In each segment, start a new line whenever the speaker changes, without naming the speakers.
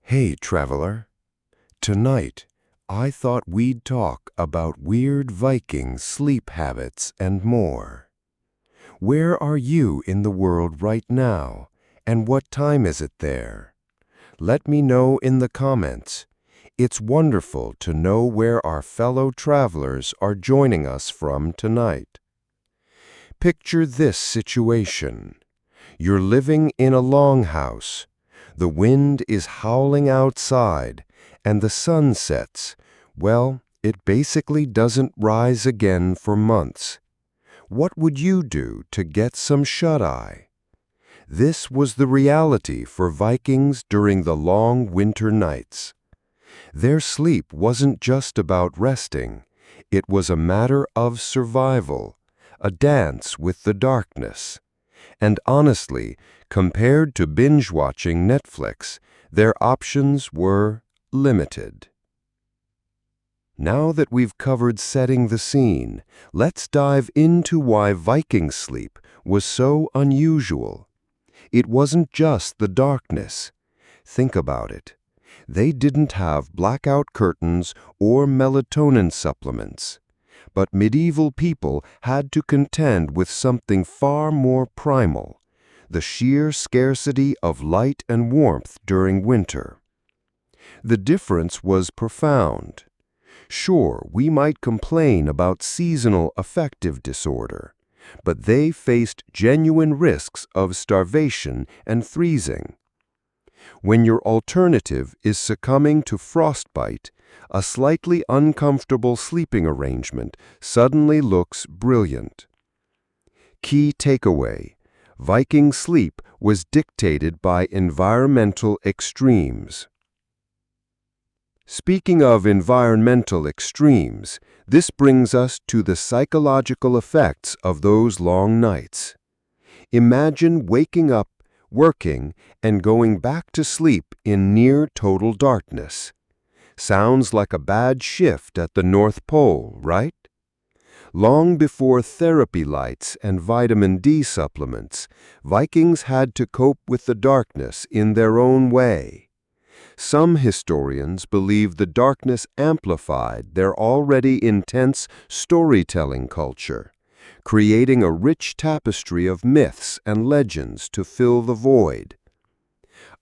Hey, traveler. Tonight, I thought we'd talk about weird Viking sleep habits and more. Where are you in the world right now, and what time is it there? Let me know in the comments. It's wonderful to know where our fellow travelers are joining us from tonight. Picture this situation. You're living in a longhouse. The wind is howling outside, and the sun sets. Well, it basically doesn't rise again for months. What would you do to get some shut-eye? This was the reality for Vikings during the long winter nights. Their sleep wasn't just about resting. It was a matter of survival, a dance with the darkness. And honestly, compared to binge-watching Netflix, their options were limited. Now that we've covered setting the scene, let's dive into why Viking sleep was so unusual. It wasn't just the darkness. Think about it. They didn't have blackout curtains or melatonin supplements. But medieval people had to contend with something far more primal, the sheer scarcity of light and warmth during winter. The difference was profound. Sure, we might complain about seasonal affective disorder, but they faced genuine risks of starvation and freezing. When your alternative is succumbing to frostbite, a slightly uncomfortable sleeping arrangement suddenly looks brilliant. Key takeaway: Viking sleep was dictated by environmental extremes. Speaking of environmental extremes, this brings us to the psychological effects of those long nights. Imagine waking up, working, and going back to sleep in near-total darkness. Sounds like a bad shift at the North Pole, right? Long before therapy lights and vitamin D supplements, Vikings had to cope with the darkness in their own way. Some historians believe the darkness amplified their already intense storytelling culture, creating a rich tapestry of myths and legends to fill the void.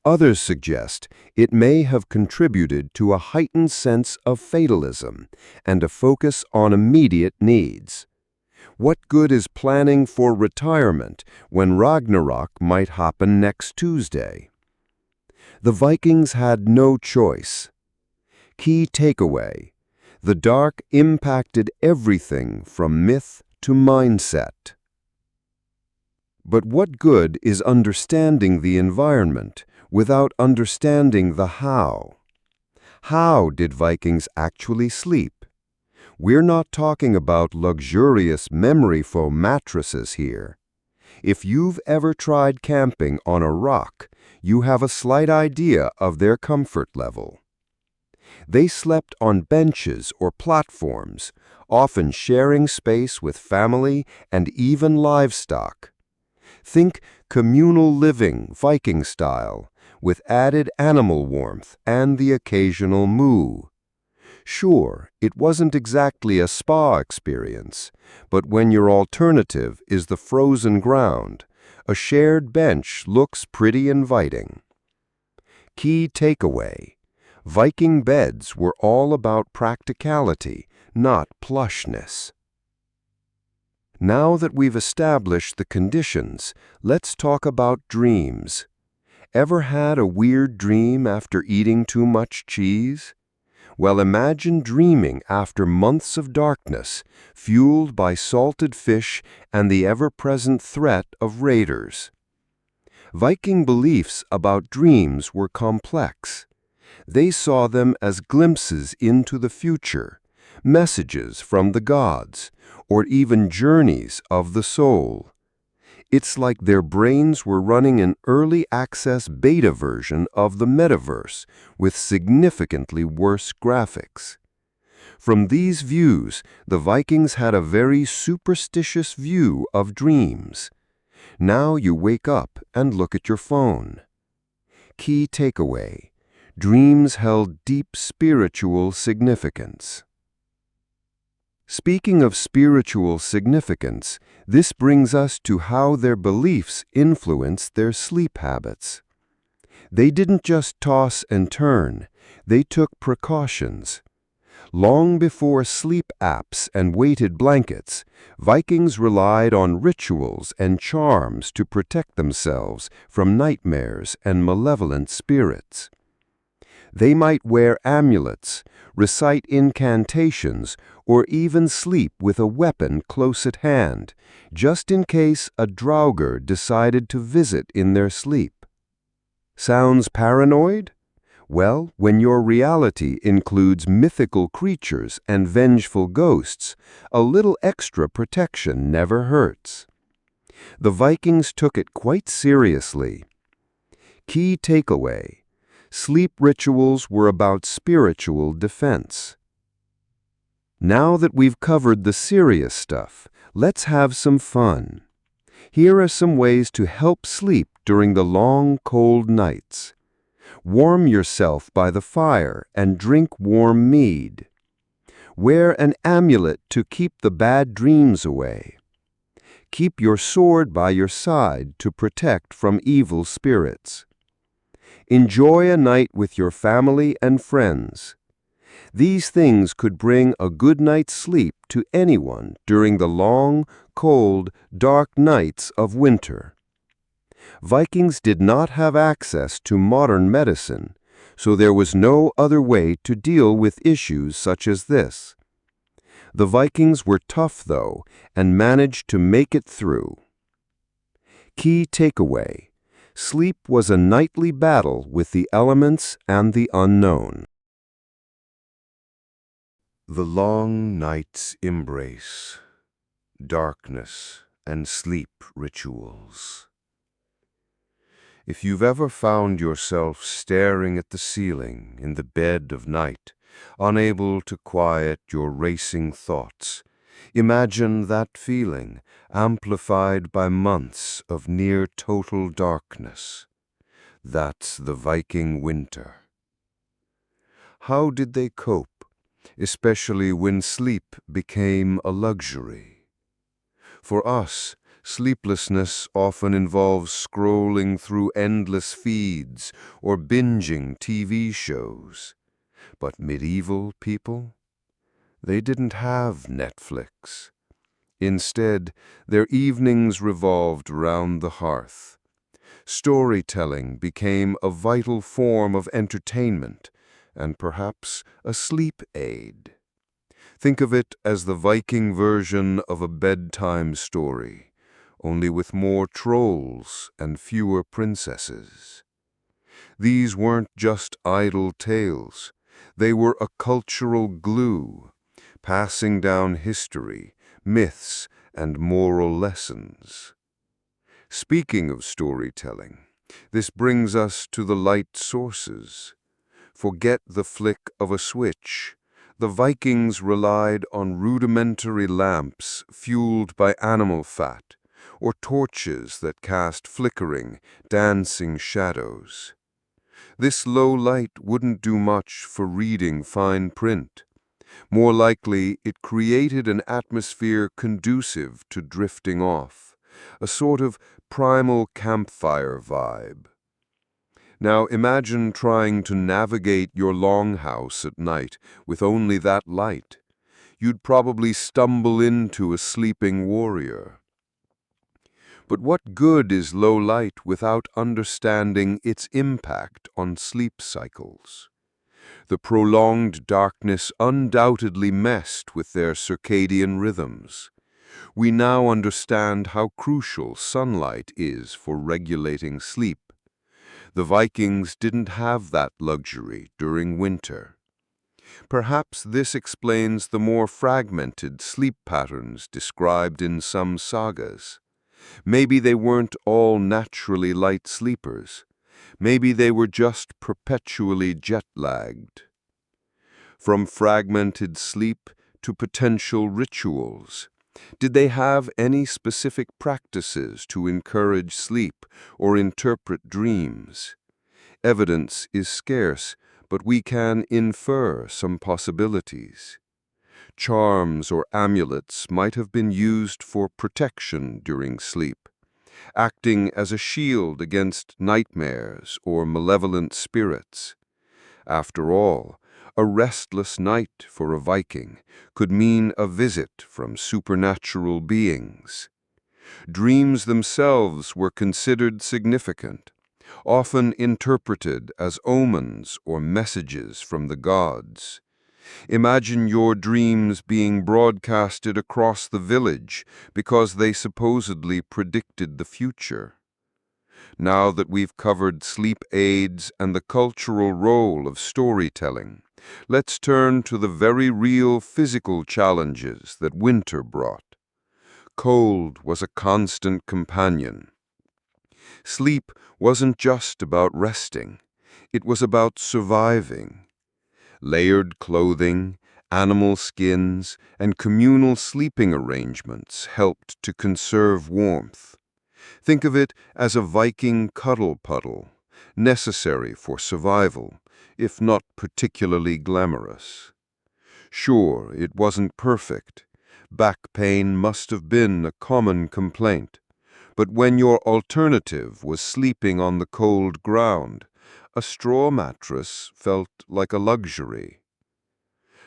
Others suggest it may have contributed to a heightened sense of fatalism and a focus on immediate needs. What good is planning for retirement when Ragnarok might happen next Tuesday? The Vikings had no choice. Key takeaway: the dark impacted everything from myth to mindset. But what good is understanding the environment without understanding the how? How did Vikings actually sleep? We're not talking about luxurious memory foam mattresses here. If you've ever tried camping on a rock, you have a slight idea of their comfort level. They slept on benches or platforms, often sharing space with family and even livestock. Think communal living, Viking style, with added animal warmth and the occasional moo. Sure, it wasn't exactly a spa experience, but when your alternative is the frozen ground, a shared bench looks pretty inviting. Key takeaway: Viking beds were all about practicality, not plushness. Now that we've established the conditions, let's talk about dreams. Ever had a weird dream after eating too much cheese? Well, imagine dreaming after months of darkness, fueled by salted fish and the ever-present threat of raiders. Viking beliefs about dreams were complex. They saw them as glimpses into the future, messages from the gods, or even journeys of the soul. It's like their brains were running an early access beta version of the metaverse with significantly worse graphics. From these views, the Vikings had a very superstitious view of dreams. Now you wake up and look at your phone. Key takeaway: Dreams held deep spiritual significance. Speaking of spiritual significance, this brings us to how their beliefs influenced their sleep habits. They didn't just toss and turn, they took precautions. Long before sleep apps and weighted blankets, Vikings relied on rituals and charms to protect themselves from nightmares and malevolent spirits. They might wear amulets, recite incantations, or even sleep with a weapon close at hand, just in case a draugr decided to visit in their sleep. Sounds paranoid? Well, when your reality includes mythical creatures and vengeful ghosts, a little extra protection never hurts. The Vikings took it quite seriously. Key takeaway: sleep rituals were about spiritual defense. Now that we've covered the serious stuff, let's have some fun. Here are some ways to help sleep during the long, cold nights. Warm yourself by the fire and drink warm mead. Wear an amulet to keep the bad dreams away. Keep your sword by your side to protect from evil spirits. Enjoy a night with your family and friends. These things could bring a good night's sleep to anyone during the long, cold, dark nights of winter. Vikings did not have access to modern medicine, so there was no other way to deal with issues such as this. The Vikings were tough, though, and managed to make it through. Key takeaway: sleep was a nightly battle with the elements and the unknown. The long night's embrace, darkness, and sleep rituals. If you've ever found yourself staring at the ceiling in the dead of night, unable to quiet your racing thoughts, imagine that feeling amplified by months of near-total darkness. That's the Viking winter. How did they cope, especially when sleep became a luxury? For us, sleeplessness often involves scrolling through endless feeds or binging TV shows. But medieval people? They didn't have Netflix. Instead, their evenings revolved around the hearth. Storytelling became a vital form of entertainment and perhaps a sleep aid. Think of it as the Viking version of a bedtime story, only with more trolls and fewer princesses. These weren't just idle tales. They were a cultural glue, passing down history, myths, and moral lessons. Speaking of storytelling, this brings us to the light sources. Forget the flick of a switch. The Vikings relied on rudimentary lamps fueled by animal fat, or torches that cast flickering, dancing shadows. This low light wouldn't do much for reading fine print. More likely, it created an atmosphere conducive to drifting off, a sort of primal campfire vibe. Now imagine trying to navigate your longhouse at night with only that light. You'd probably stumble into a sleeping warrior. But what good is low light without understanding its impact on sleep cycles? The prolonged darkness undoubtedly messed with their circadian rhythms. We now understand how crucial sunlight is for regulating sleep. The Vikings didn't have that luxury during winter. Perhaps this explains the more fragmented sleep patterns described in some sagas. Maybe they weren't all naturally light sleepers. Maybe they were just perpetually jet-lagged. From fragmented sleep to potential rituals, did they have any specific practices to encourage sleep or interpret dreams? Evidence is scarce, but we can infer some possibilities. Charms or amulets might have been used for protection during sleep, acting as a shield against nightmares or malevolent spirits. After all, a restless night for a Viking could mean a visit from supernatural beings. Dreams themselves were considered significant, often interpreted as omens or messages from the gods. Imagine your dreams being broadcasted across the village because they supposedly predicted the future. Now that we've covered sleep aids and the cultural role of storytelling, let's turn to the very real physical challenges that winter brought. Cold was a constant companion. Sleep wasn't just about resting, it was about surviving. Layered clothing, animal skins, and communal sleeping arrangements helped to conserve warmth. Think of it as a Viking cuddle puddle, necessary for survival, if not particularly glamorous. Sure, it wasn't perfect. Back pain must have been a common complaint. But when your alternative was sleeping on the cold ground, a straw mattress felt like a luxury.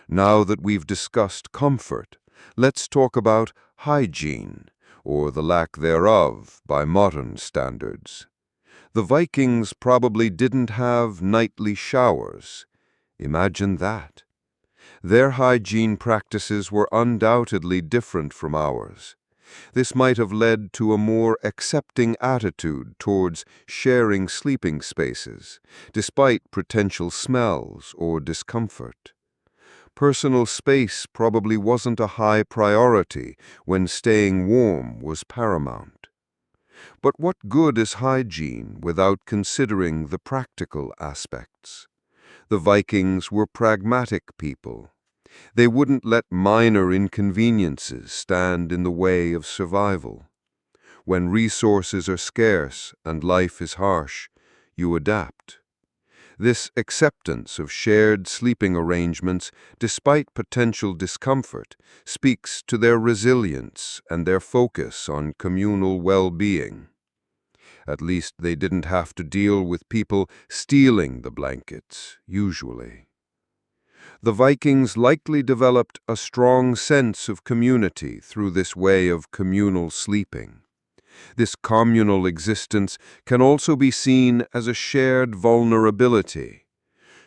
Now that we've discussed comfort, let's talk about hygiene, or the lack thereof by modern standards. The Vikings probably didn't have nightly showers. Imagine that. Their hygiene practices were undoubtedly different from ours. This might have led to a more accepting attitude towards sharing sleeping spaces, despite potential smells or discomfort. Personal space probably wasn't a high priority when staying warm was paramount. But what good is hygiene without considering the practical aspects? The Vikings were pragmatic people. They wouldn't let minor inconveniences stand in the way of survival. When resources are scarce and life is harsh, you adapt. This acceptance of shared sleeping arrangements, despite potential discomfort, speaks to their resilience and their focus on communal well-being. At least they didn't have to deal with people stealing the blankets, usually. The Vikings likely developed a strong sense of community through this way of communal sleeping. This communal existence can also be seen as a shared vulnerability.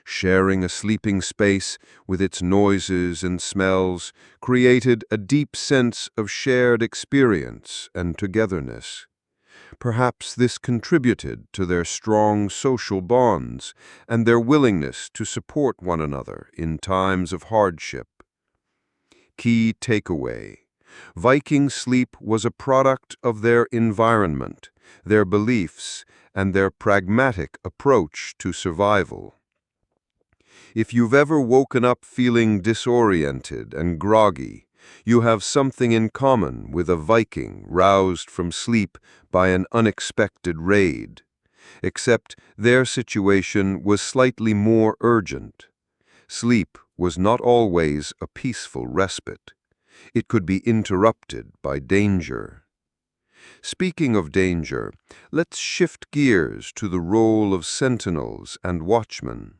Sharing a sleeping space with its noises and smells created a deep sense of shared experience and togetherness. Perhaps this contributed to their strong social bonds and their willingness to support one another in times of hardship. Key takeaway: Viking sleep was a product of their environment, their beliefs, and their pragmatic approach to survival. If you've ever woken up feeling disoriented and groggy, you have something in common with a Viking roused from sleep by an unexpected raid, except their situation was slightly more urgent. Sleep was not always a peaceful respite. It could be interrupted by danger. Speaking of danger, let's shift gears to the role of sentinels and watchmen.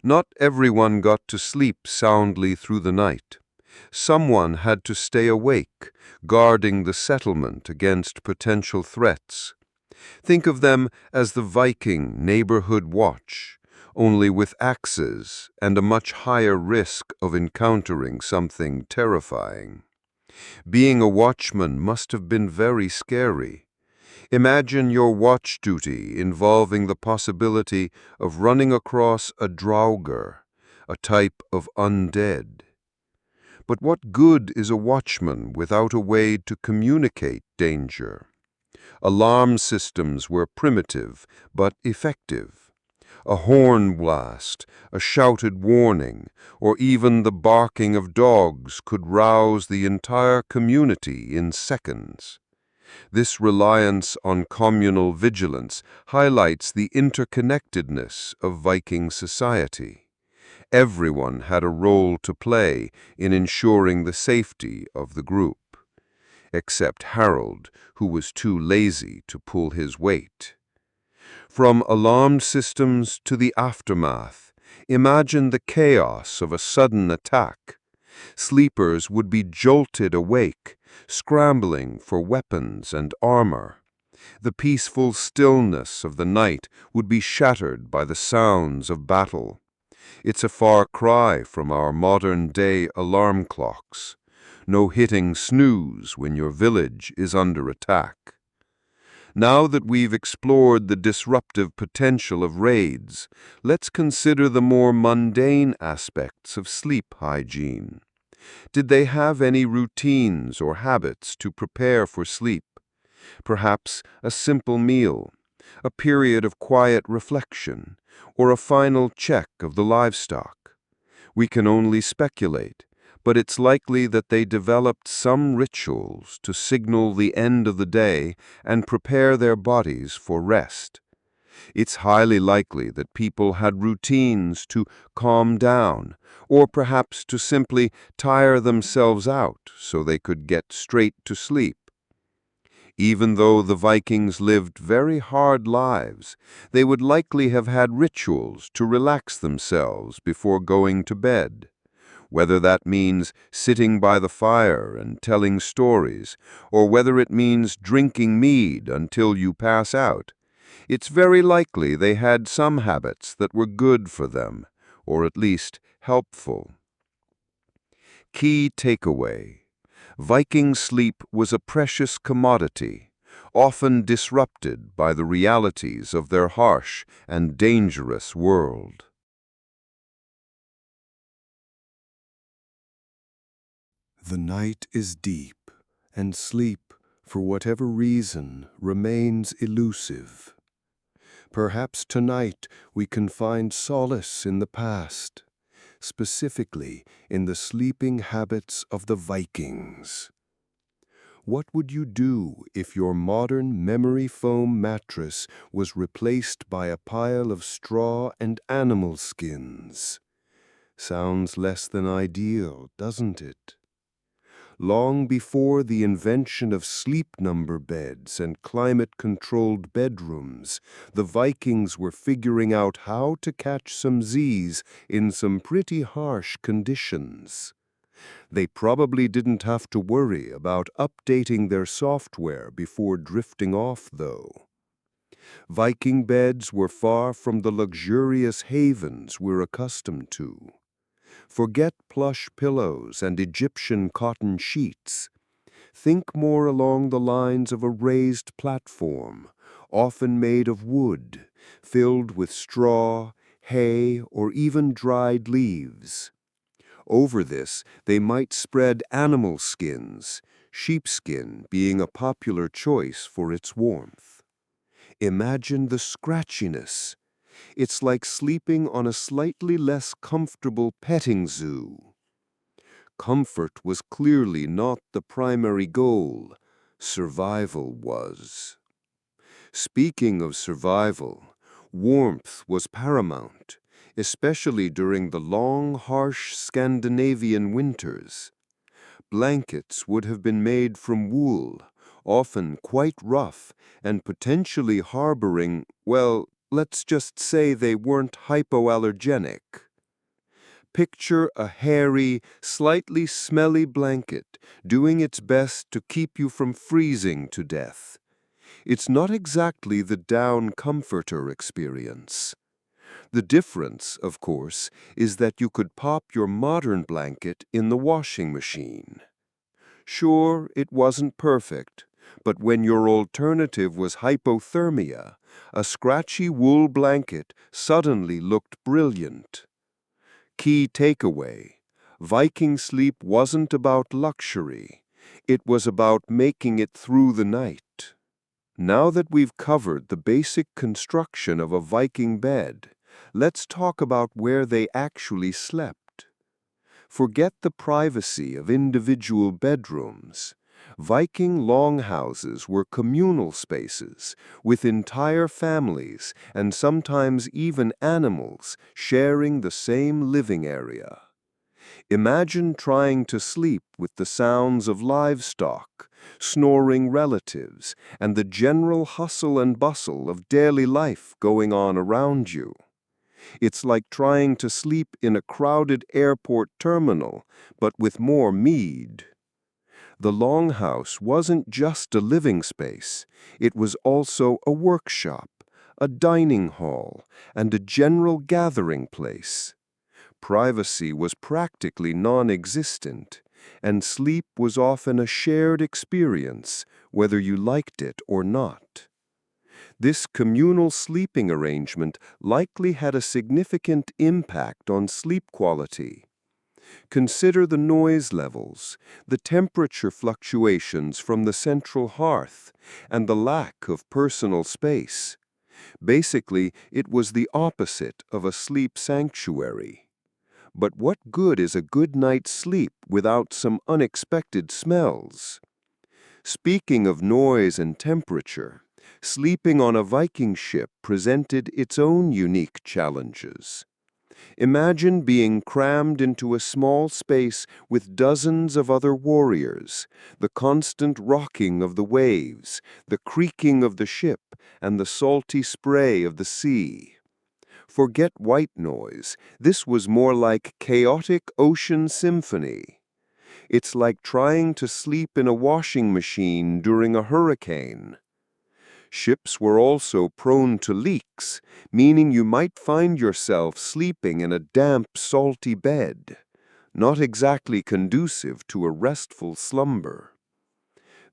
Not everyone got to sleep soundly through the night. Someone had to stay awake, guarding the settlement against potential threats. Think of them as the Viking neighborhood watch, only with axes and a much higher risk of encountering something terrifying. Being a watchman must have been very scary. Imagine your watch duty involving the possibility of running across a draugr, a type of undead. But what good is a watchman without a way to communicate danger? Alarm systems were primitive but effective. A horn blast, a shouted warning, or even the barking of dogs could rouse the entire community in seconds. This reliance on communal vigilance highlights the interconnectedness of Viking society. Everyone had a role to play in ensuring the safety of the group, except Harold, who was too lazy to pull his weight. From alarm systems to the aftermath, imagine the chaos of a sudden attack. Sleepers would be jolted awake, scrambling for weapons and armor. The peaceful stillness of the night would be shattered by the sounds of battle. It's a far cry from our modern-day alarm clocks. No hitting snooze when your village is under attack. Now that we've explored the disruptive potential of raids, let's consider the more mundane aspects of sleep hygiene. Did they have any routines or habits to prepare for sleep? Perhaps a simple meal, a period of quiet reflection, or a final check of the livestock. We can only speculate, but it's likely that they developed some rituals to signal the end of the day and prepare their bodies for rest. It's highly likely that people had routines to calm down, or perhaps to simply tire themselves out so they could get straight to sleep. Even though the Vikings lived very hard lives, they would likely have had rituals to relax themselves before going to bed. Whether that means sitting by the fire and telling stories, or whether it means drinking mead until you pass out, it's very likely they had some habits that were good for them, or at least helpful. Key takeaway: Viking sleep was a precious commodity, often disrupted by the realities of their harsh and dangerous world.
The night is deep, and sleep, for whatever reason, remains elusive. Perhaps tonight we can find solace in the past, specifically in the sleeping habits of the Vikings. What would you do if your modern memory foam mattress was replaced by a pile of straw and animal skins? Sounds less than ideal, doesn't it? Long before the invention of sleep-number beds and climate-controlled bedrooms, the Vikings were figuring out how to catch some Z's in some pretty harsh conditions. They probably didn't have to worry about updating their software before drifting off, though. Viking beds were far from the luxurious havens we're accustomed to. Forget plush pillows and Egyptian cotton sheets. Think more along the lines of a raised platform, often made of wood, filled with straw, hay, or even dried leaves. Over this, they might spread animal skins, sheepskin being a popular choice for its warmth. Imagine the scratchiness. It's like sleeping on a slightly less comfortable petting zoo. Comfort was clearly not the primary goal. Survival was. Speaking of survival, warmth was paramount, especially during the long, harsh Scandinavian winters. Blankets would have been made from wool, often quite rough and potentially harboring, well, let's just say they weren't hypoallergenic. Picture a hairy, slightly smelly blanket doing its best to keep you from freezing to death. It's not exactly the down comforter experience. The difference, of course, is that you could pop your modern blanket in the washing machine. Sure, it wasn't perfect, but when your alternative was hypothermia, a scratchy wool blanket suddenly looked brilliant. Key takeaway: Viking sleep wasn't about luxury. It was about making it through the night. Now that we've covered the basic construction of a Viking bed, let's talk about where they actually slept. Forget the privacy of individual bedrooms.
Viking longhouses were communal spaces, with entire families and sometimes even animals sharing the same living area. Imagine trying to sleep with the sounds of livestock, snoring relatives, and the general hustle and bustle of daily life going on around you. It's like trying to sleep in a crowded airport terminal, but with more mead. The longhouse wasn't just a living space, it was also a workshop, a dining hall, and a general gathering place. Privacy was practically non-existent, and sleep was often a shared experience, whether you liked it or not. This communal sleeping arrangement likely had a significant impact on sleep quality. Consider the noise levels, the temperature fluctuations from the central hearth, and the lack of personal space. Basically, it was the opposite of a sleep sanctuary. But what good is a good night's sleep without some unexpected smells? Speaking of noise and temperature, sleeping on a Viking ship presented its own unique challenges. Imagine being crammed into a small space with dozens of other warriors, the constant rocking of the waves, the creaking of the ship, and the salty spray of the sea. Forget white noise, this was more like chaotic ocean symphony. It's like trying to sleep in a washing machine during a hurricane. Ships were also prone to leaks, meaning you might find yourself sleeping in a damp, salty bed, not exactly conducive to a restful slumber.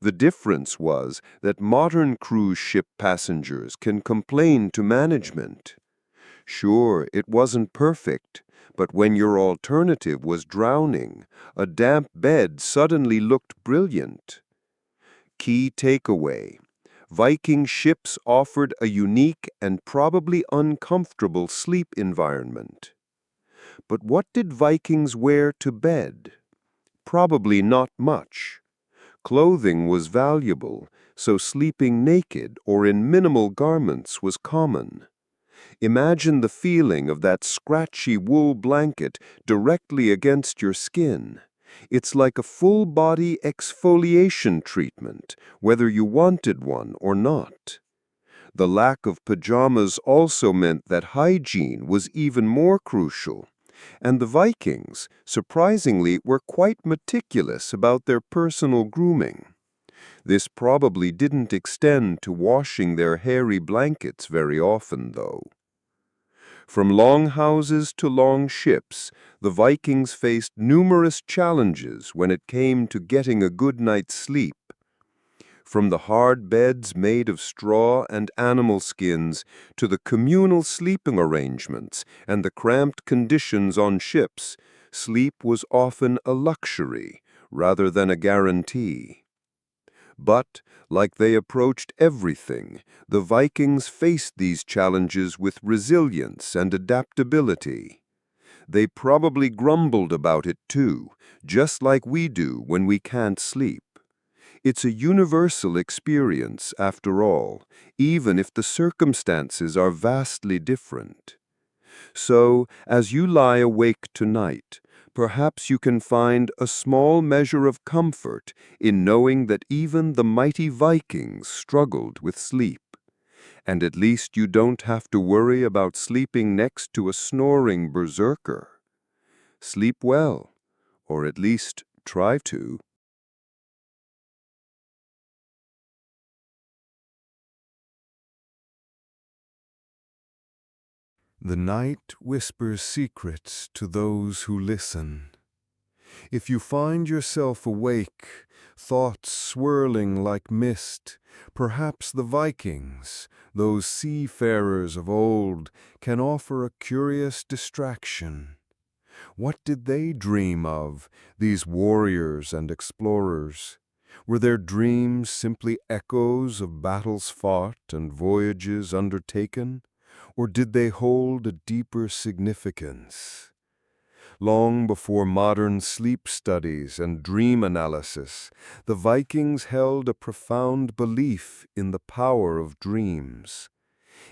The difference was that modern cruise ship passengers can complain to management. Sure, it wasn't perfect, but when your alternative was drowning, a damp bed suddenly looked brilliant. Key takeaway: Viking ships offered a unique and probably uncomfortable sleep environment. But what did Vikings wear to bed? Probably not much. Clothing was valuable, so sleeping naked or in minimal garments was common. Imagine the feeling of that scratchy wool blanket directly against your skin. It's like a full-body exfoliation treatment, whether you wanted one or not. The lack of pajamas also meant that hygiene was even more crucial, and the Vikings, surprisingly, were quite meticulous about their personal grooming. This probably didn't extend to washing their hairy blankets very often, though. From long houses to long ships, the Vikings faced numerous challenges when it came to getting a good night's sleep. From the hard beds made of straw and animal skins to the communal sleeping arrangements and the cramped conditions on ships, sleep was often a luxury rather than a guarantee. But, like they approached everything, the Vikings faced these challenges with resilience and adaptability. They probably grumbled about it too, just like we do when we can't sleep. It's a universal experience, after all, even if the circumstances are vastly different. So, as you lie awake tonight, perhaps you can find a small measure of comfort in knowing that even the mighty Vikings struggled with sleep. And at least you don't have to worry about sleeping next to a snoring berserker. Sleep well, or at least try to.
The night whispers secrets to those who listen. If you find yourself awake, thoughts swirling like mist, perhaps the Vikings, those seafarers of old, can offer a curious distraction. What did they dream of, these warriors and explorers? Were their dreams simply echoes of battles fought and voyages undertaken? Or did they hold a deeper significance?
Long before modern sleep studies and dream analysis, the Vikings held a profound belief in the power of dreams.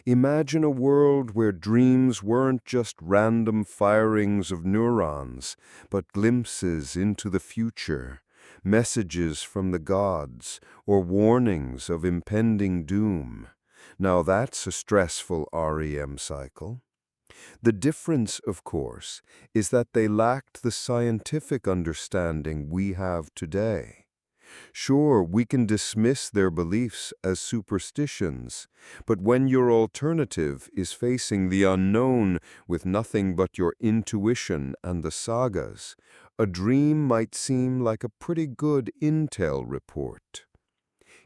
Imagine a world where dreams weren't just random firings of neurons, but glimpses into the future, messages from the gods, or warnings of impending doom. Now that's a stressful REM cycle. The difference, of course, is that they lacked the scientific understanding we have today. Sure, we can dismiss their beliefs as superstitions, but when your alternative is facing the unknown with nothing but your intuition and the sagas, a dream might seem like a pretty good intel report.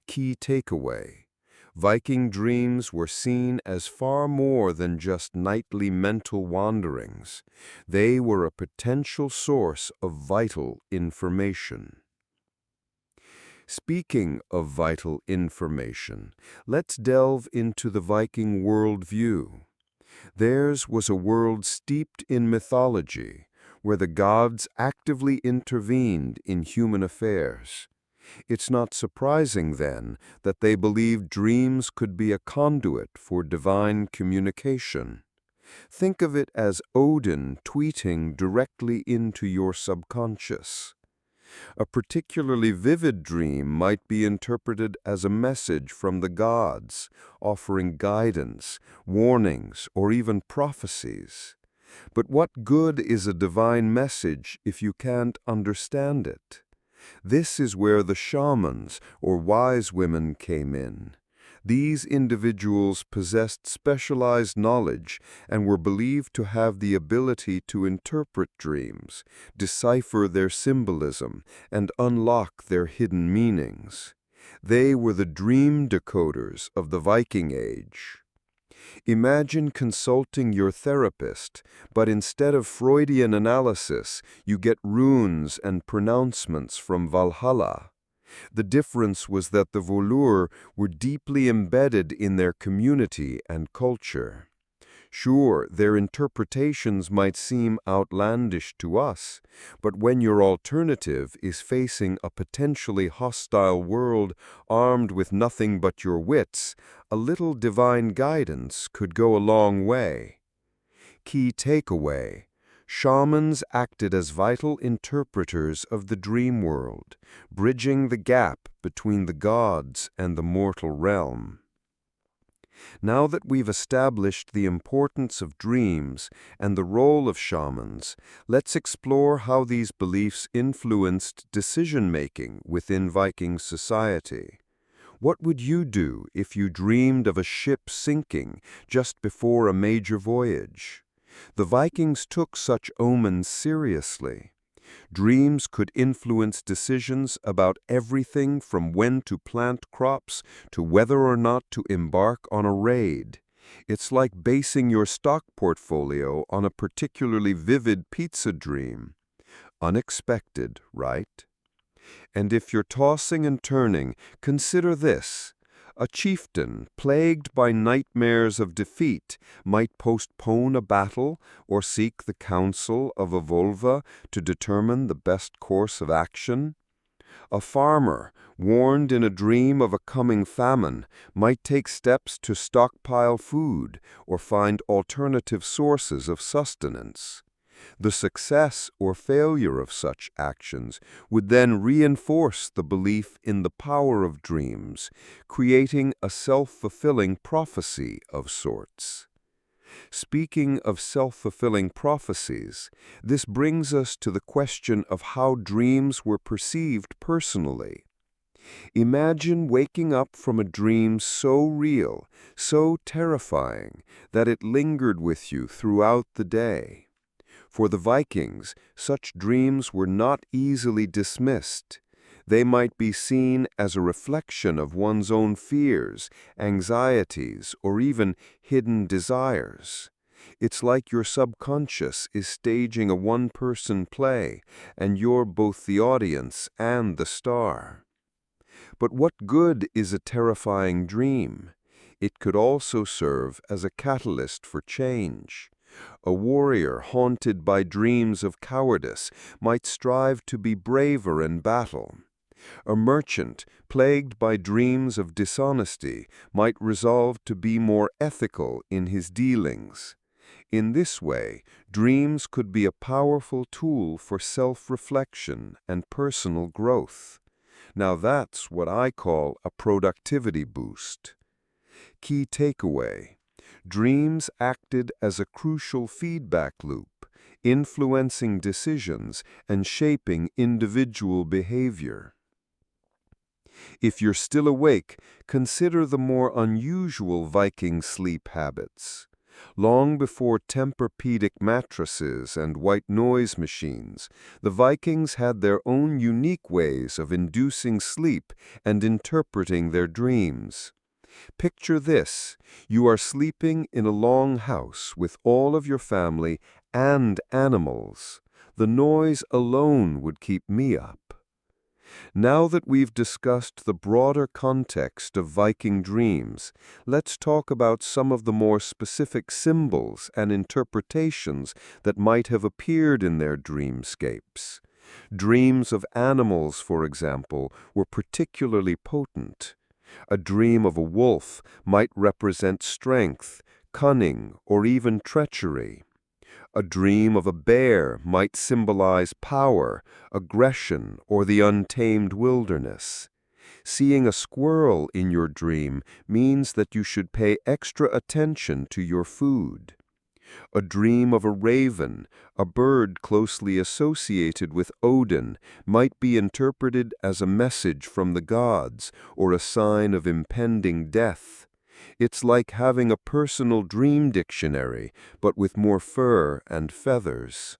Key takeaway: Viking dreams were seen as far more than just nightly mental wanderings. They were a potential source of vital information. Speaking of vital information, let's delve into the Viking worldview. Theirs was a world steeped in mythology, where the gods actively intervened in human affairs. It's not surprising, then, that they believed dreams could be a conduit for divine communication. Think of it as Odin tweeting directly into your subconscious. A particularly vivid dream might be interpreted as a message from the gods, offering guidance, warnings, or even prophecies. But what good is a divine message if you can't understand it? This is where the shamans, or wise women, came in. These individuals possessed specialized knowledge and were believed to have the ability to interpret dreams, decipher their symbolism, and unlock their hidden meanings. They were the dream decoders of the Viking Age. Imagine consulting your therapist, but instead of Freudian analysis, you get runes and pronouncements from Valhalla. The difference was that the Volur were deeply embedded in their community and culture. Sure, their interpretations might seem outlandish to us, but when your alternative is facing a potentially hostile world armed with nothing but your wits, a little divine guidance could go a long way. Key takeaway: shamans acted as vital interpreters of the dream world, bridging the gap between the gods and the mortal realm. Now that we've established the importance of dreams and the role of shamans, let's explore how these beliefs influenced decision-making within Viking society. What would you do if you dreamed of a ship sinking just before a major voyage? The Vikings took such omens seriously. Dreams could influence decisions about everything from when to plant crops to whether or not to embark on a raid. It's like basing your stock portfolio on a particularly vivid pizza dream. Unexpected, right? And if you're tossing and turning, consider this. A chieftain, plagued by nightmares of defeat, might postpone a battle or seek the counsel of a Volva to determine the best course of action. A farmer, warned in a dream of a coming famine, might take steps to stockpile food or find alternative sources of sustenance. The success or failure of such actions would then reinforce the belief in the power of dreams, creating a self-fulfilling prophecy of sorts. Speaking of self-fulfilling prophecies, this brings us to the question of how dreams were perceived personally. Imagine waking up from a dream so real, so terrifying, that it lingered with you throughout the day. For the Vikings, such dreams were not easily dismissed. They might be seen as a reflection of one's own fears, anxieties, or even hidden desires. It's like your subconscious is staging a one-person play, and you're both the audience and the star. But what good is a terrifying dream? It could also serve as a catalyst for change. A warrior haunted by dreams of cowardice might strive to be braver in battle. A merchant plagued by dreams of dishonesty might resolve to be more ethical in his dealings. In this way, dreams could be a powerful tool for self-reflection and personal growth. Now that's what I call a productivity boost. Key takeaway: dreams acted as a crucial feedback loop, influencing decisions and shaping individual behavior. If you're still awake, consider the more unusual Viking sleep habits. Long before Tempur-Pedic mattresses and white noise machines, the Vikings had their own unique ways of inducing sleep and interpreting their dreams. Picture this: you are sleeping in a long house with all of your family and animals. The noise alone would keep me up. Now that we've discussed the broader context of Viking dreams, let's talk about some of the more specific symbols and interpretations that might have appeared in their dreamscapes. Dreams of animals, for example, were particularly potent. A dream of a wolf might represent strength, cunning, or even treachery. A dream of a bear might symbolize power, aggression, or the untamed wilderness. Seeing a squirrel in your dream means that you should pay extra attention to your food. A dream of a raven, a bird closely associated with Odin, might be interpreted as a message from the gods or a sign of impending death. It's like having a personal dream dictionary, but with more fur and feathers.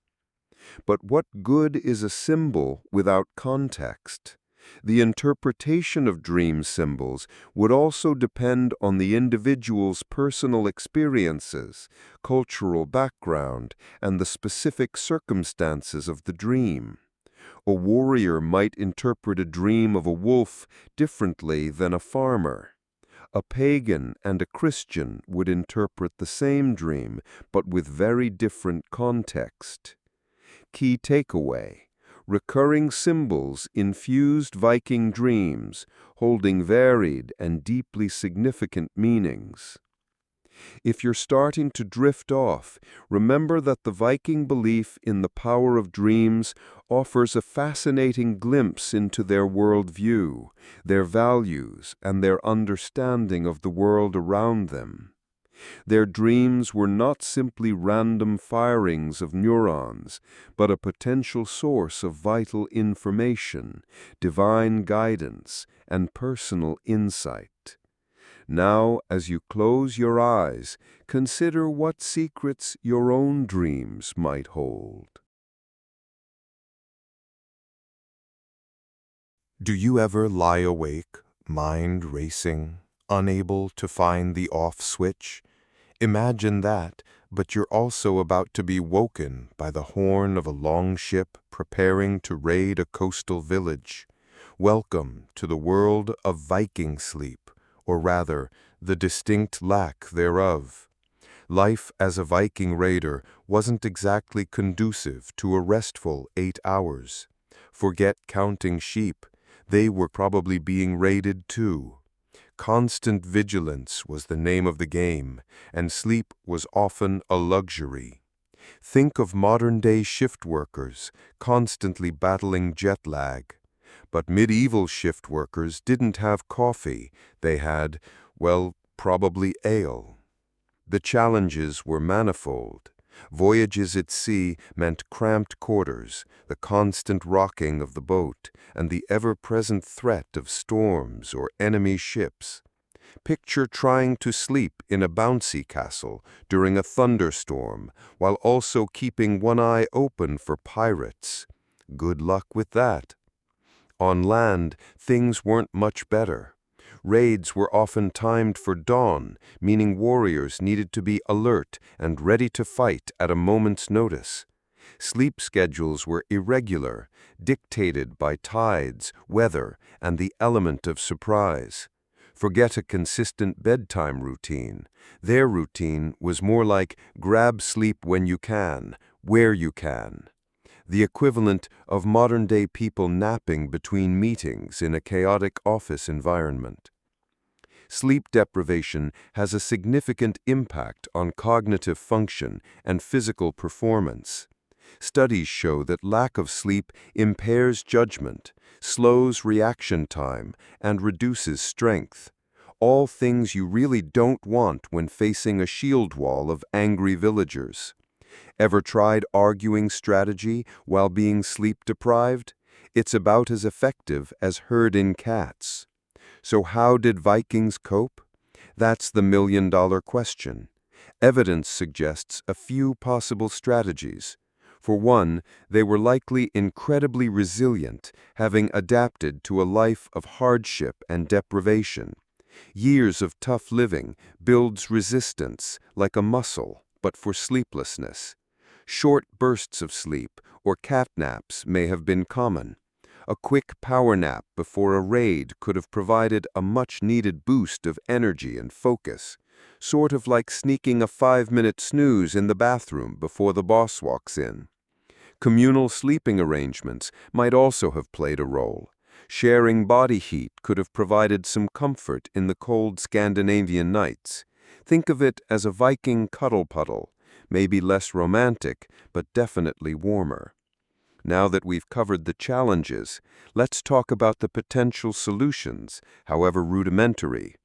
But what good is a symbol without context? The interpretation of dream symbols would also depend on the individual's personal experiences, cultural background, and the specific circumstances of the dream. A warrior might interpret a dream of a wolf differently than a farmer. A pagan and a Christian would interpret the same dream, but with very different context. Key takeaway: recurring symbols infused Viking dreams, holding varied and deeply significant meanings. If you're starting to drift off, remember that the Viking belief in the power of dreams offers a fascinating glimpse into their worldview, their values, and their understanding of the world around them. Their dreams were not simply random firings of neurons, but a potential source of vital information, divine guidance, and personal insight. Now, as you close your eyes, consider what secrets your own dreams might hold.
Do you ever lie awake, mind racing, unable to find the off switch? Imagine that, but you're also about to be woken by the horn of a longship preparing to raid a coastal village. Welcome to the world of Viking sleep, or rather, the distinct lack thereof. Life as a Viking raider wasn't exactly conducive to a restful 8 hours. Forget counting sheep, they were probably being raided too. Constant vigilance was the name of the game, and sleep was often a luxury. Think of modern-day shift workers constantly battling jet lag. But medieval shift workers didn't have coffee, they had, well, probably ale. The challenges were manifold. Voyages at sea meant cramped quarters, the constant rocking of the boat, and the ever-present threat of storms or enemy ships. Picture trying to sleep in a bouncy castle during a thunderstorm, while also keeping one eye open for pirates. Good luck with that. On land, things weren't much better. Raids were often timed for dawn, meaning warriors needed to be alert and ready to fight at a moment's notice. Sleep schedules were irregular, dictated by tides, weather, and the element of surprise.
Forget a consistent bedtime routine. Their routine was more like grab sleep when you can, where you can. The equivalent of modern-day people napping between meetings in a chaotic office environment. Sleep deprivation has a significant impact on cognitive function and physical performance. Studies show that lack of sleep impairs judgment, slows reaction time, and reduces strength. All things you really don't want when facing a shield wall of angry villagers. Ever tried arguing strategy while being sleep-deprived? It's about as effective as herding cats. So how did Vikings cope? That's the million-dollar question. Evidence suggests a few possible strategies. For one, they were likely incredibly resilient, having adapted to a life of hardship and deprivation. Years of tough living builds resistance like a muscle, but for sleeplessness. Short bursts of sleep or cat naps may have been common. A quick power nap before a raid could have provided a much-needed boost of energy and focus, sort of like sneaking a 5-minute snooze in the bathroom before the boss walks in. Communal sleeping arrangements might also have played a role. Sharing body heat could have provided some comfort in the cold Scandinavian nights. Think of it as a Viking cuddle puddle, maybe less romantic, but definitely warmer. Now that we've covered the challenges, let's talk about the potential solutions, however rudimentary.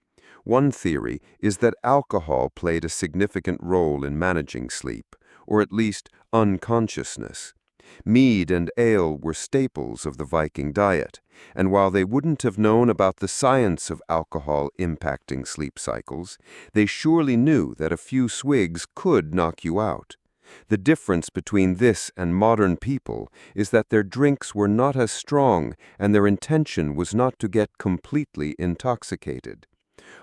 One theory is that alcohol played a significant role in managing sleep, or at least unconsciousness. Mead and ale were staples of the Viking diet, and while they wouldn't have known about the science of alcohol impacting sleep cycles, they surely knew that a few swigs could knock you out. The difference between this and modern people is that their drinks were not as strong and their intention was not to get completely intoxicated.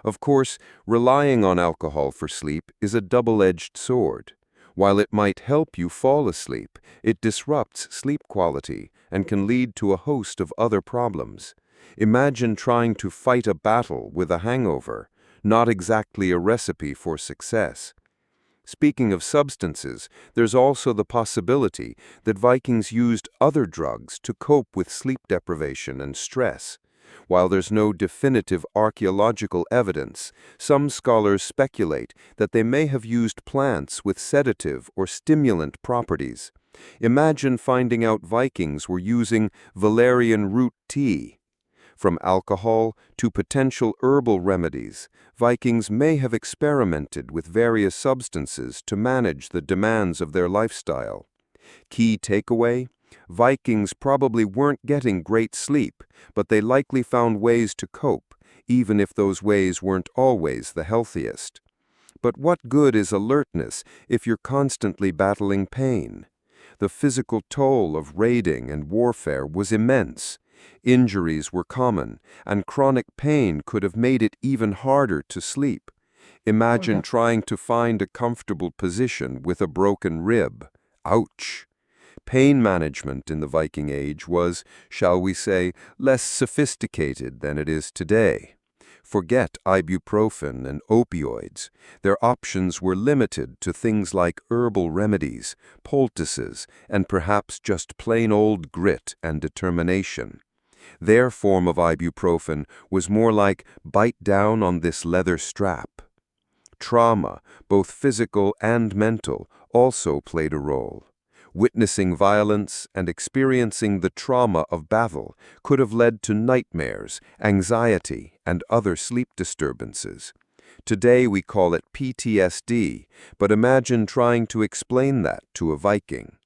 Of course, relying on alcohol for sleep is a double-edged sword. While it might help you fall asleep, it disrupts sleep quality and can lead to a host of other problems. Imagine trying to fight a battle with a hangover, not exactly a recipe for success. Speaking of substances, there's also the possibility that Vikings used other drugs to cope with sleep deprivation and stress. While there's no definitive archaeological evidence, some scholars speculate that they may have used plants with sedative or stimulant properties. Imagine finding out Vikings were using valerian root tea. From alcohol to potential herbal remedies, Vikings may have experimented with various substances to manage the demands of their lifestyle. Key takeaway: Vikings probably weren't getting great sleep, but they likely found ways to cope, even if those ways weren't always the healthiest. But what good is alertness if you're constantly battling pain? The physical toll of raiding and warfare was immense. Injuries were common, and chronic pain could have made it even harder to sleep. Imagine trying to find a comfortable position with a broken rib. Ouch! Pain management in the Viking Age was, shall we say, less sophisticated than it is today. Forget ibuprofen and opioids. Their options were limited to things like herbal remedies, poultices, and perhaps just plain old grit and determination. Their form of ibuprofen was more like bite down on this leather strap. Trauma, both physical and mental, also played a role. Witnessing violence and experiencing the trauma of battle could have led to nightmares, anxiety, and other sleep disturbances. Today we call it PTSD, but imagine trying to explain that to a Viking.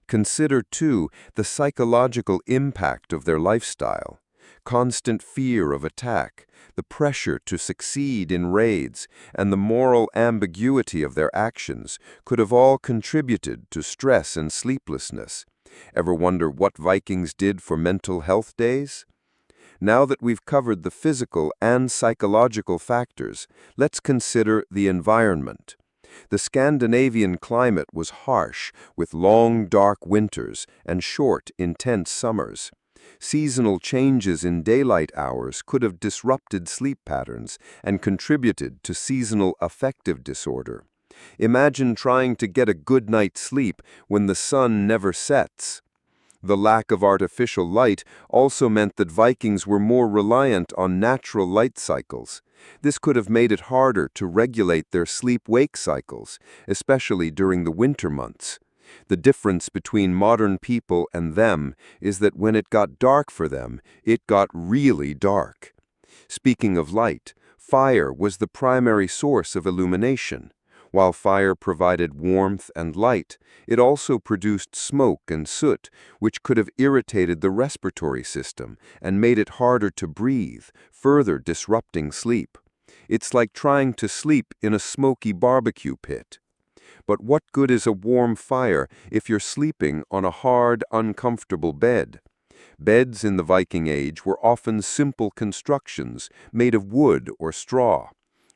Consider, too, the psychological impact of their lifestyle. Constant fear of attack, the pressure to succeed in raids, and the moral ambiguity of their actions could have all contributed to stress and sleeplessness. Ever wonder what Vikings did for mental health days? Now that we've covered the physical and psychological factors, let's consider the environment. The Scandinavian climate was harsh, with long, dark winters and short, intense summers. Seasonal changes in daylight hours could have disrupted sleep patterns and contributed to seasonal affective disorder. Imagine trying to get a good night's sleep when the sun never sets. The lack of artificial light also meant that Vikings were more reliant on natural light cycles. This could have made it harder to regulate their sleep-wake cycles, especially during the winter months. The difference between modern people and them is that when it got dark for them, it got really dark. Speaking of light, fire was the primary source of illumination. While fire provided warmth and light, it also produced smoke and soot, which could have irritated the respiratory system and made it harder to breathe, further disrupting sleep. It's like trying to sleep in a smoky barbecue pit. But what good is a warm fire if you're sleeping on a hard, uncomfortable bed? Beds in the Viking Age were often simple constructions made of wood or straw.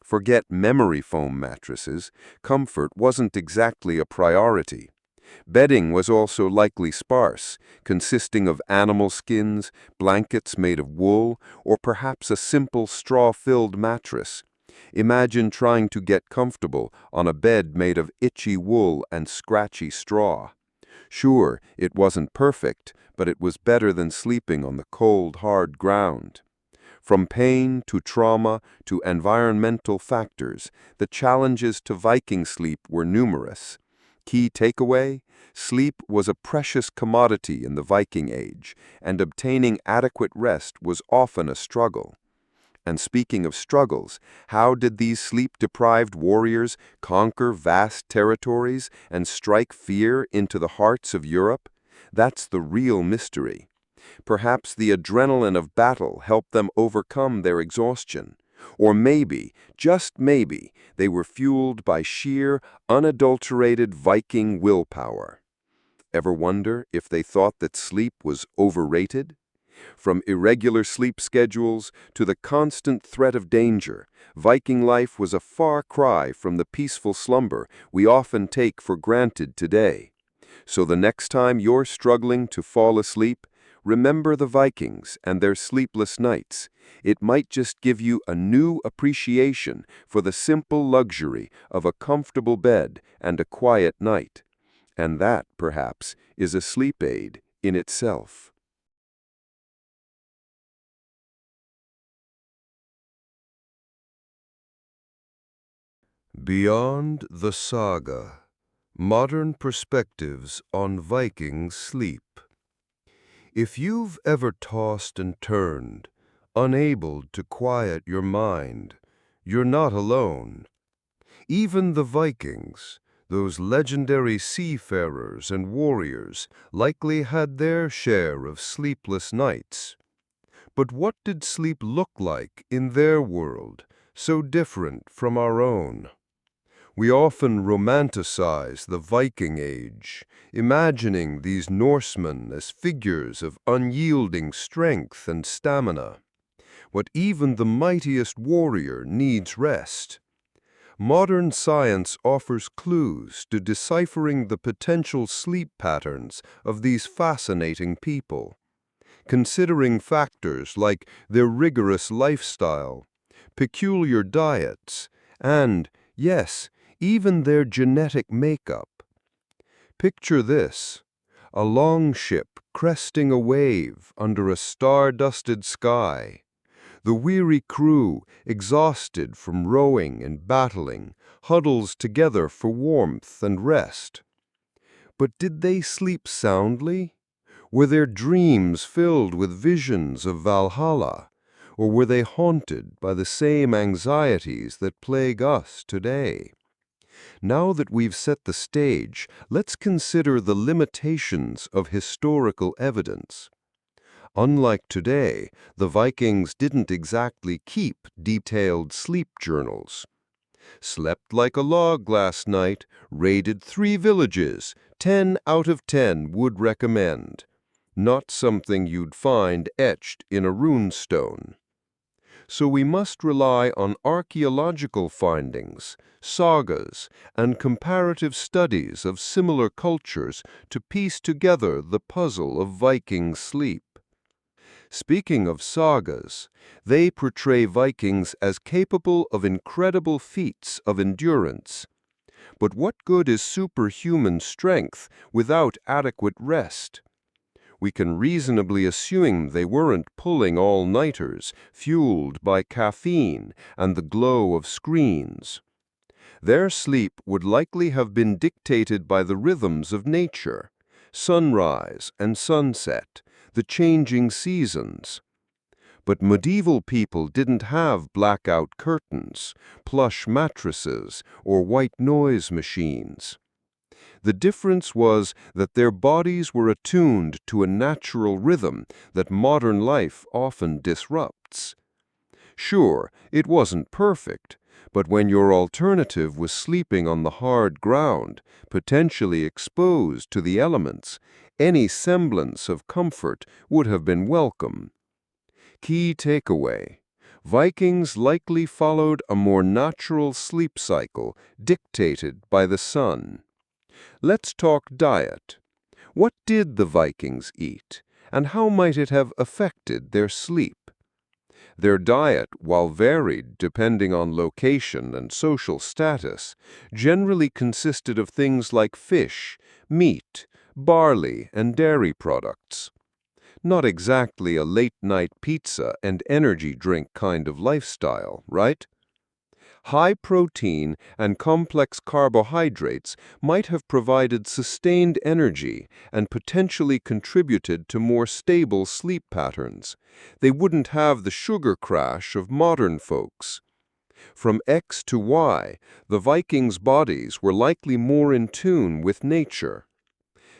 Forget memory foam mattresses, comfort wasn't exactly a priority. Bedding was also likely sparse, consisting of animal skins, blankets made of wool, or perhaps a simple straw-filled mattress. Imagine trying to get comfortable on a bed made of itchy wool and scratchy straw. Sure, it wasn't perfect, but it was better than sleeping on the cold, hard ground. From pain to trauma to environmental factors, the challenges to Viking sleep were numerous. Key takeaway: sleep was a precious commodity in the Viking Age, and obtaining adequate rest was often a struggle. And speaking of struggles, how did these sleep-deprived warriors conquer vast territories and strike fear into the hearts of Europe? That's the real mystery. Perhaps the adrenaline of battle helped them overcome their exhaustion. Or maybe, just maybe, they were fueled by sheer, unadulterated Viking willpower. Ever wonder if they thought that sleep was overrated? From irregular sleep schedules to the constant threat of danger, Viking life was a far cry from the peaceful slumber we often take for granted today. So the next time you're struggling to fall asleep, remember the Vikings and their sleepless nights. It might just give you a new appreciation for the simple luxury of a comfortable bed and a quiet night. And that, perhaps, is a sleep aid in itself. Beyond the Saga: Modern Perspectives on Viking Sleep. If you've ever tossed and turned, unable to quiet your mind, you're not alone. Even the Vikings, those legendary seafarers and warriors, likely had their share of sleepless nights. But what did sleep look like in their world, so different from our own? We often romanticize the Viking Age, imagining these Norsemen as figures of unyielding strength and stamina. But even the mightiest warrior needs rest. Modern science offers clues to deciphering the potential sleep patterns of these fascinating people. Considering factors like their rigorous lifestyle, peculiar diets, and, yes, even their genetic makeup. Picture this: a longship cresting a wave under a star-dusted sky. The weary crew, exhausted from rowing and battling, huddles together for warmth and rest. But did they sleep soundly? Were their dreams filled with visions of Valhalla? Or were they haunted by the same anxieties that plague us today? Now that we've set the stage, let's consider the limitations of historical evidence. Unlike today, the Vikings didn't exactly keep detailed sleep journals. Slept like a log last night, raided 3 villages, 10 out of 10 would recommend. Not something you'd find etched in a runestone. So we must rely on archaeological findings, sagas, and comparative studies of similar cultures to piece together the puzzle of Viking sleep. Speaking of sagas, they portray Vikings as capable of incredible feats of endurance. But what good is superhuman strength without adequate rest? We can reasonably assume they weren't pulling all-nighters, fueled by caffeine and the glow of screens. Their sleep would likely have been dictated by the rhythms of nature, sunrise and sunset, the changing seasons. But medieval people didn't have blackout curtains, plush mattresses, or white noise machines. The difference was that their bodies were attuned to a natural rhythm that modern life often disrupts. Sure, it wasn't perfect, but when your alternative was sleeping on the hard ground, potentially exposed to the elements, any semblance of comfort would have been welcome. Key takeaway: Vikings likely followed a more natural sleep cycle dictated by the sun. Let's talk diet. What did the Vikings eat, and how might it have affected their sleep? Their diet, while varied depending on location and social status, generally consisted of things like fish, meat, barley, and dairy products. Not exactly a late-night pizza and energy drink kind of lifestyle, right? High protein and complex carbohydrates might have provided sustained energy and potentially contributed to more stable sleep patterns. They wouldn't have the sugar crash of modern folks. From X to Y, the Vikings' bodies were likely more in tune with nature.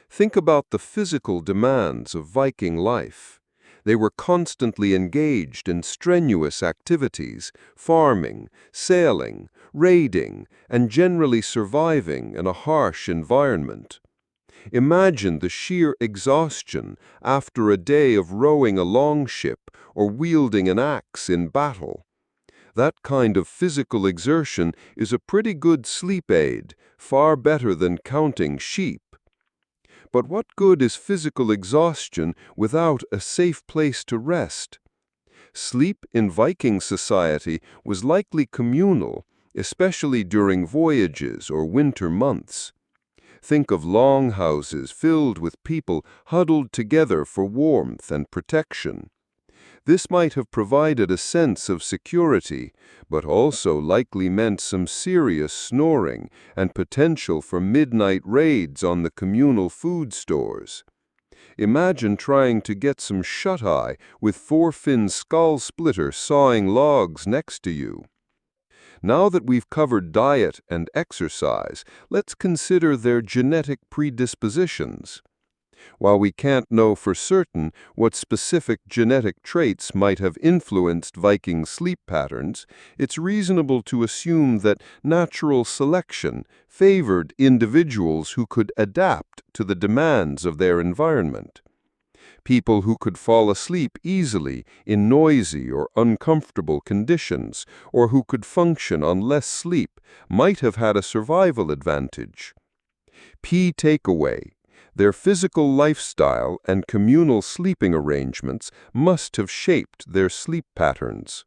Think about the physical demands of Viking life. They were constantly engaged in strenuous activities, farming, sailing, raiding, and generally surviving in a harsh environment. Imagine the sheer exhaustion after a day of rowing a longship or wielding an axe in battle. That kind of physical exertion is a pretty good sleep aid, far better than counting sheep. But what good is physical exhaustion without a safe place to rest? Sleep in Viking society was likely communal, especially during voyages or winter months. Think of longhouses filled with people huddled together for warmth and protection. This might have provided a sense of security, but also likely meant some serious snoring and potential for midnight raids on the communal food stores. Imagine trying to get some shut-eye with four-fin skull splitter sawing logs next to you. Now that we've covered diet and exercise, let's consider their genetic predispositions. While we can't know for certain what specific genetic traits might have influenced Viking sleep patterns, it's reasonable to assume that natural selection favored individuals who could adapt to the demands of their environment. People who could fall asleep easily in noisy or uncomfortable conditions, or who could function on less sleep, might have had a survival advantage. Key takeaway: their physical lifestyle and communal sleeping arrangements must have shaped their sleep patterns.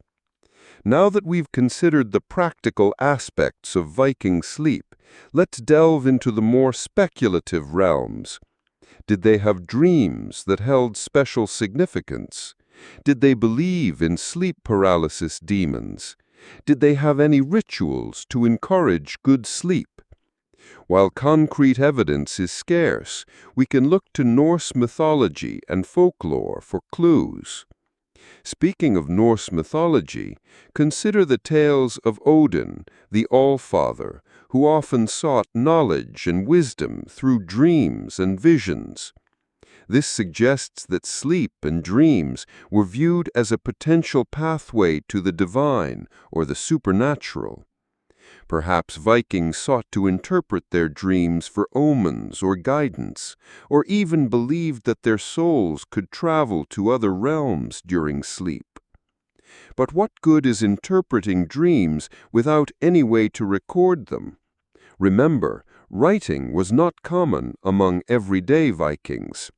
Now that we've considered the practical aspects of Viking sleep, let's delve into the more speculative realms. Did they have dreams that held special significance? Did they believe in sleep paralysis demons? Did they have any rituals to encourage good sleep? While concrete evidence is scarce, we can look to Norse mythology and folklore for clues. Speaking of Norse mythology, consider the tales of Odin, the All-Father, who often sought knowledge and wisdom through dreams and visions. This suggests that sleep and dreams were viewed as a potential pathway to the divine or the supernatural. Perhaps Vikings sought to interpret their dreams for omens or guidance, or even believed that their souls could travel to other realms during sleep. But what good is interpreting dreams without any way to record them? Remember, writing was not common among everyday Vikings.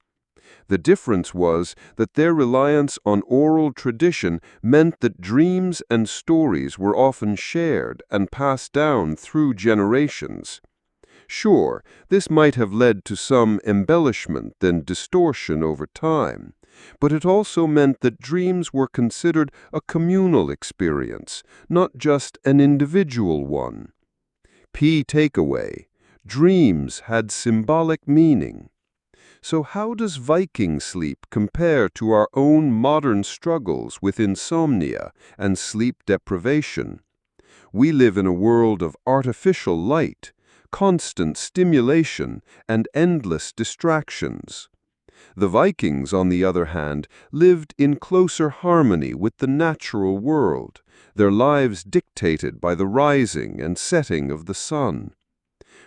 The difference was that their reliance on oral tradition meant that dreams and stories were often shared and passed down through generations. Sure, this might have led to some embellishment and distortion over time, but it also meant that dreams were considered a communal experience, not just an individual one. P takeaway: dreams had symbolic meaning. So how does Viking sleep compare to our own modern struggles with insomnia and sleep deprivation? We live in a world of artificial light, constant stimulation, and endless distractions. The Vikings, on the other hand, lived in closer harmony with the natural world, their lives dictated by the rising and setting of the sun.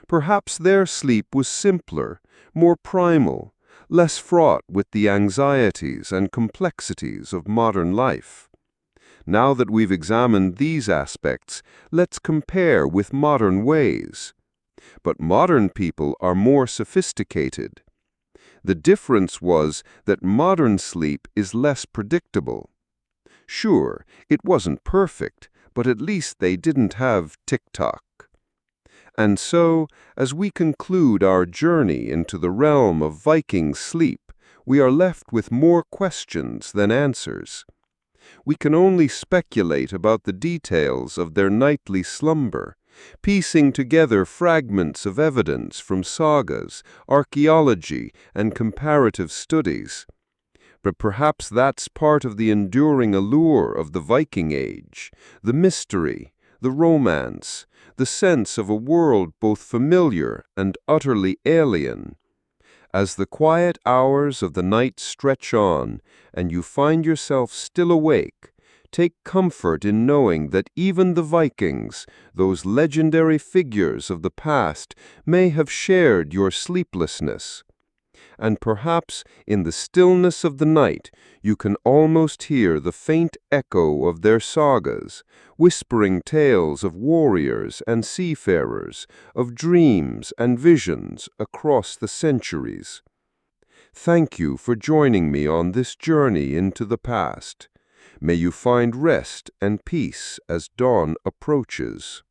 Perhaps their sleep was simpler, more primal, less fraught with the anxieties and complexities of modern life. Now that we've examined these aspects, let's compare with modern ways. But modern people are more sophisticated. The difference was that modern sleep is less predictable. Sure, it wasn't perfect, but at least they didn't have tick-tock. And so, as we conclude our journey into the realm of Viking sleep, we are left with more questions than answers. We can only speculate about the details of their nightly slumber, piecing together fragments of evidence from sagas, archaeology, and comparative studies. But perhaps that's part of the enduring allure of the Viking Age, the mystery, the romance, the sense of a world both familiar and utterly alien. As the quiet hours of the night stretch on, and you find yourself still awake, take comfort in knowing that even the Vikings, those legendary figures of the past, may have shared your sleeplessness. And perhaps in the stillness of the night you can almost hear the faint echo of their sagas, whispering tales of warriors and seafarers, of dreams and visions across the centuries. Thank you for joining me on this journey into the past. May you find rest and peace as dawn approaches.